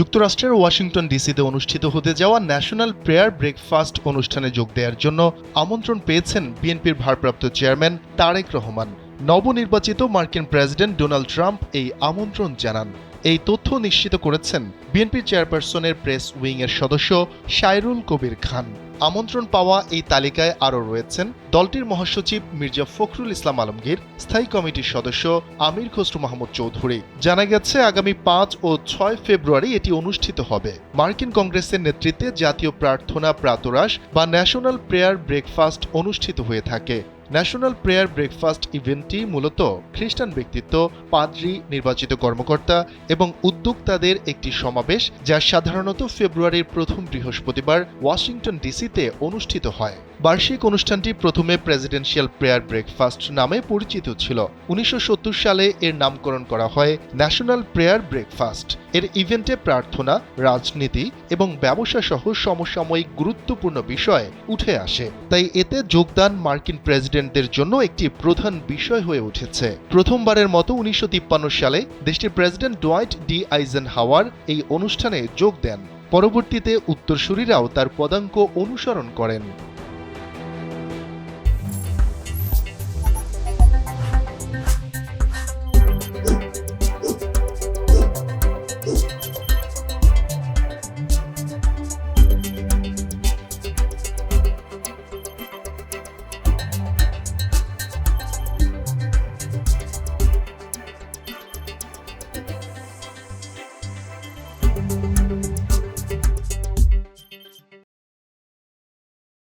যুক্তরাষ্ট্রের ওয়াশিংটন ডিসিতে অনুষ্ঠিত হতে যাওয়া ন্যাশনাল প্রেয়ার ব্রেকফাস্ট অনুষ্ঠানে যোগ দেওয়ার জন্য আমন্ত্রণ পেয়েছেন বিএনপির ভারপ্রাপ্ত চেয়ারম্যান তারেক রহমান। নবনির্বাচিত মার্কিন প্রেসিডেন্ট ডোনাল্ড ট্রাম্প এই আমন্ত্রণ জানান। এই তথ্য নিশ্চিত করেছেন বিএনপির চেয়ারপারসনের প্রেস উইংয়ের সদস্য শায়রুল কবির খান। আমন্ত্রণ পাওয়া এই তালিকায় আরও রয়েছেন দলটির মহাসচিব মির্জা ফখরুল ইসলাম আলমগীর, স্থায়ী কমিটির সদস্য আমির খসরু মাহমুদ চৌধুরী। জানা গেছে আগামী ৫ ও ৬ ফেব্রুয়ারি এটি অনুষ্ঠিত হবে। মার্কিন কংগ্রেসের নেতৃত্বে জাতীয় প্রার্থনা প্রাতরাশ বা ন্যাশনাল প্রেয়ার ব্রেকফাস্ট অনুষ্ঠিত হয়ে থাকে। ন্যাশনাল প্রেয়ার ব্রেকফাস্ট ইভেন্টটি মূলত খ্রিস্টান ব্যক্তিত্ব, পাদ্রী, নির্বাচিত কর্মকর্তা এবং উদ্যোক্তাদের একটি সমাবেশ, যা সাধারণত ফেব্রুয়ারির প্রথম বৃহস্পতিবার ওয়াশিংটন ডিসিতে অনুষ্ঠিত হয়। বার্ষিক অনুষ্ঠানটি প্রথমে প্রেসিডেন্সিয়াল প্রেয়ার ব্রেকফাস্ট নামে পরিচিত ছিল। ১৯৭০ সালে এর নামকরণ করা হয় ন্যাশনাল প্রেয়ার ব্রেকফাস্ট। এর ইভেন্টে প্রার্থনা, রাজনীতি এবং ব্যবসা সহ সমসাময়িক গুরুত্বপূর্ণ বিষয় উঠে আসে। তাই এতে যোগদান মার্কিন প্রেসিডেন্টদের জন্য একটি প্রধান বিষয় হয়ে উঠেছে। প্রথমবারের মতো ১৯৫৩ সালে দেশটির প্রেসিডেন্ট ডোয়াইট ডি আইজেনহাওয়ার এই অনুষ্ঠানে যোগ দেন। পরবর্তীতে উত্তরসূরিরাও তার পদাঙ্ক অনুসরণ করেন।